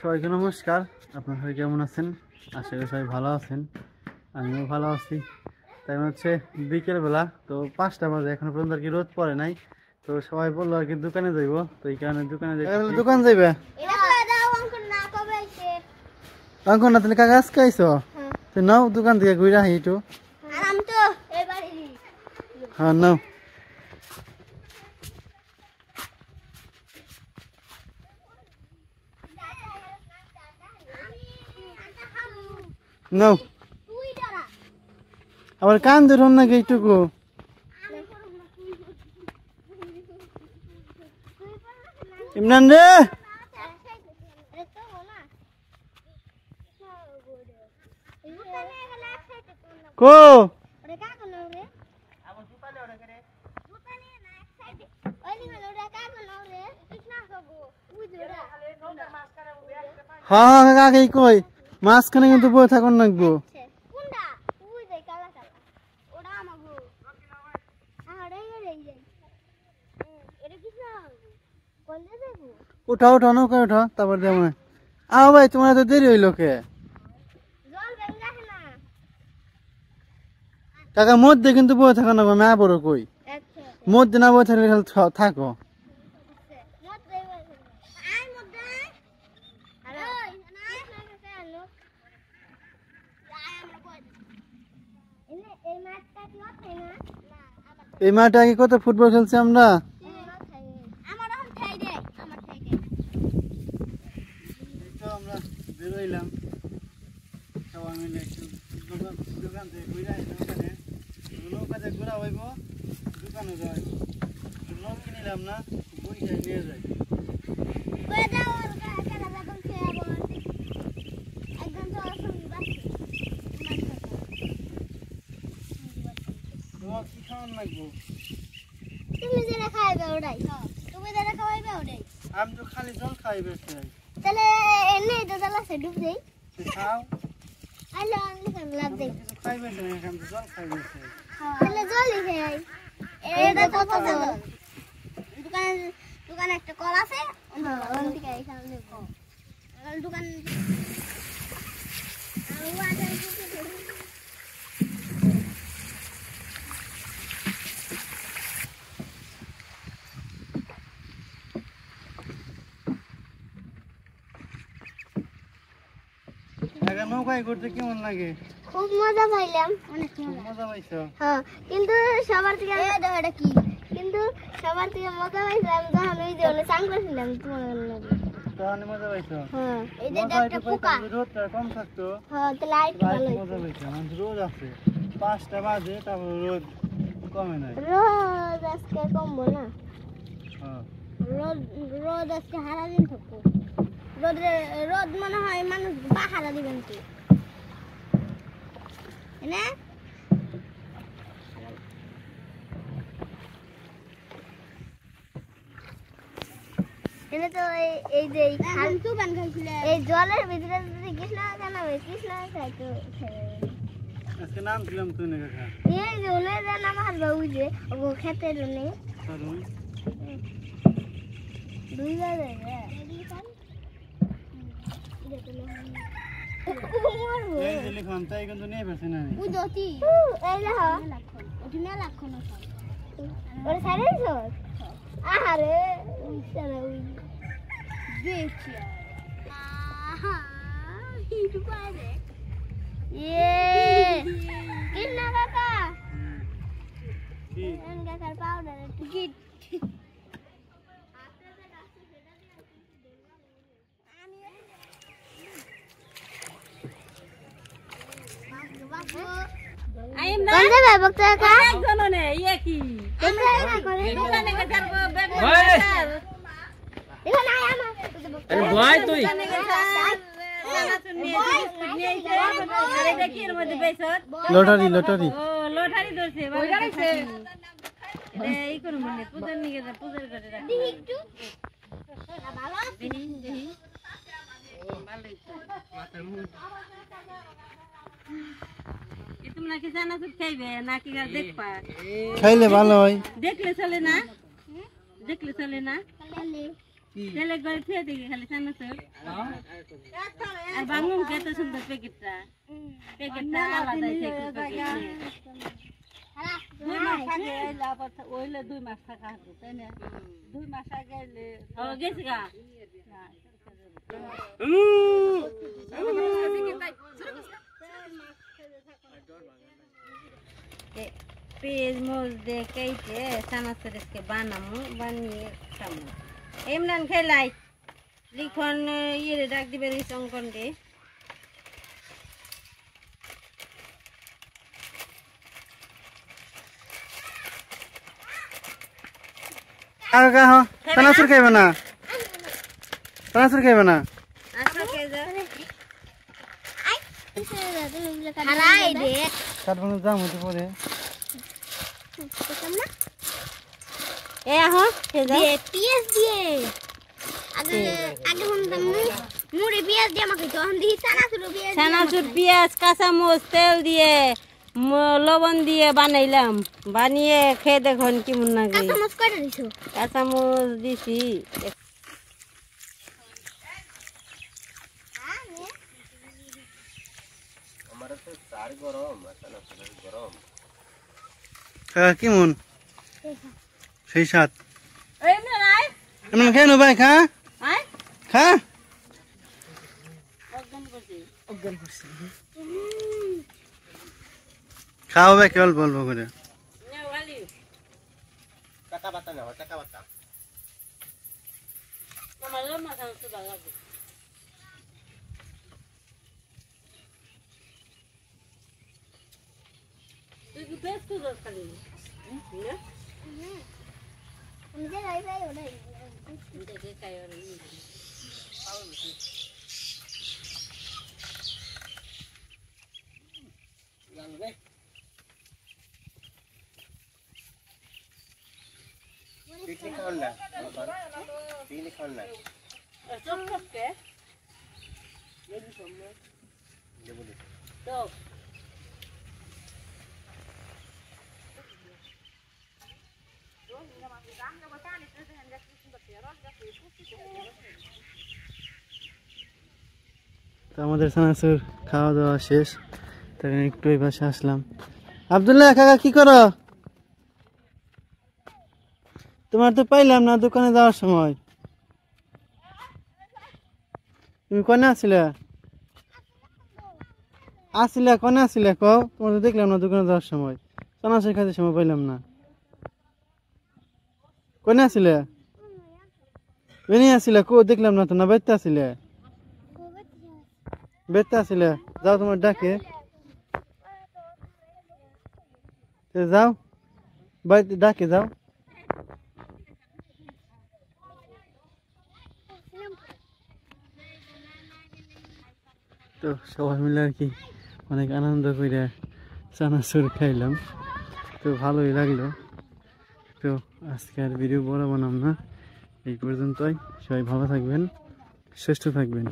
সবাইকে নমস্কার। আপনারা সবাই কেমন আছেন? আশা করি সবাই ভালো আছেন, আমিও ভালো আছি। তাই হচ্ছে বিকেলবেলা, তো 5টা বাজে, এখনো পর্যন্ত আর কি রোদ পড়ে নাই। তো সবাই বললো আর কি দোকানে যাইবো, তো এই কারণে দোকানে দোকান যাইবে। অঙ্কন না তুমি কাকা আজকে আইসো, তো নাও দোকান থেকে ঘুরে আহি একটু। হ্যাঁ নাও। নাও আবার কান ধরুন নাকি এইটুকু। ইমরান রে কো হ্যাঁ কাকে কই মাঝখানে কিন্তু বই থাকুন লাগবো। উঠাও উঠাও নৌকা উঠাও, তারপর যেমন আও ভাই তোমার তো দেরি হইলো কে কাকা? মধ্যে কিন্তু বই থাকো না, মা বড় কই মধ্যে না বই থাকলে থাকো। এই মাঠে আগে কত ফুটবল খেলছি আমরা। আমরা বেরোইলাম সবাই মিলে একটু দোকান থেকে ঘুরে আসলাম। ওখানে নৌকাতে ঘোরা হইব, দোকানে যাই নৌ কিনিলাম না, বইটাই নিয়ে যাই। তোমার কি খাওয়ান লাগবো? তুমি যেটা খাইবে ওটাই, তুমি যেটা খাওয়াইবে ওটাই। আমি তো খালি জল খাইবে চাই। তাহলে এনে তো জল আছে ডুব দেই। খাও আলো আনলে কেন লাভ দেই? কিছু খাইবে না, আমি তো জল খাইবে চাই। তাহলে জলই খাই। এটা তো কত জল। দোকানে একটা কল আছে, ওখান থেকে এখানে নেব। দোকান নৌকায় ঘুরতে কেমন লাগে? খুব মজা পাইলাম, অনেক মজা পাইছো? হ্যাঁ, কিন্তু সবার থেকে এটা কি, কিন্তু সবার থেকে মজা পাইলাম যখন ওই যে ওলে চাং করছিলাম তোমার লাগে। তখন মজা পাইছো? হ্যাঁ, এই যে একটা পোকা রোদটা কম থাকতো। হ্যাঁ, তো লাইট ভালো মজা পাইছো। রোদ আছে 5টা বাজে, তারপর রোদ কমে নাই। রোদ আজকে কমবো না। হ্যাঁ, রোদ আজকে সারাদিন থাকবো। রোদ মনে হয় মানুষ পাহারা দিবেন কি না? এনে তো এই যে এই জলের ভিতরে যদি কৃষ্ণ কেন কৃষ্ণ খাইতো আজকে নাম দিলাম তুই না কাকা। এই যে ওলে যে নাম হারবা ওই যে ও খেতে নেই দুই বাজে এই যে লিখলাম তাই কিন্তু নিয়ে ফেলছি না আমি। ওই দতি এই না ওটি না লাখ না ওরে সাইলেন্স আহারে চলে ওই দেখি আহা হিট পারে কিন্না কাকা কি কাকার পাউডার একটু গিট কোনটা ব্যাপক টাকা একজন নে ইয়ে কি কোনটা না করে দোকানে কে যাব ওই দেখো না আমার আরে ভাই তুই লটারি লটারি ও লটারি ধরছে বাড়াইছে এই কোন মানে পূজার নিয়ে যা পূজার করে রাখ দেখি একটু ভালো দেখি দেখি ভালোই তো মাথার মুখ তুমি নাকি জানা তো খাইবে নাকি আর দেখবা খাইলে ভালো হয়। দেখলে চলে না দেখলে চলে না তেলে করে ফিরে দেখি খালি চানাচুর আর বাঙুন কত সুন্দর প্যাকেটটা আলাদাই থেকে দুই মাস আগে এলে আবার ওইলে 2 মাস থাকা হতো তাই না 2 মাস আগে এলে ও গেছে গা পেঁয়াজ মরিচ দিয়ে কেটে চানাচুরকে বানামু বানিয়ে খামু এমরান খেলাই লিখন ইয়ে ডাক দিবে অঙ্কন দিয়ে চানাচুর খাইবে না চানাচুর খাইবে না আচ্ছা কে যা হারাই দে কাটবানো দাম হতে পরে এ আহো কে যা পিএস দিয়ে আগে আগে শুনতাম মুড়ি পিএস দিয়ে আমাকে তখন দিই চানাচুর পেঁয়াজ কাঁচামরিচ তেল দিয়ে লবণ দিয়ে বানাইলাম বানিয়ে খেয়ে দেখুন কেমন লাগে চামচ কয়টা দিছো কাঁচামরিচ দিছি কেমন সেই সাত এই না নাই এমন খেয়ে নো ভাই খা আয় খা অজ্ঞান করছি খাও ভাই কেবল বলবো করে তো আমাদের চানাচুর খাওয়া দাওয়া শেষ তখন একটু এই পাশে আসলাম আব্দুল্লাহ কাকা কি করো তোমার তো পাইলাম না দোকানে যাওয়ার সময় তুমি কোনে আসলে কোনে আসলে কও তোমার তো দেখলাম না দোকানে যাওয়ার সময় চানাচুর খাইতে সময় পাইলাম না কোনে আসলে বেনি আসলে কো দেখলাম না তো না বেতে আসলে যাও তোমার ডাকে যাও বাড়িতে ডাকে যাও তো সবাই মিলে আর কি অনেক আনন্দ করে চানাচুর খাইলাম তো ভালোই লাগলো তো আজকে আর ভিডিও বড় বানাম না এই পর্যন্তই সবাই ভালো থাকবেন সুস্থ থাকবেন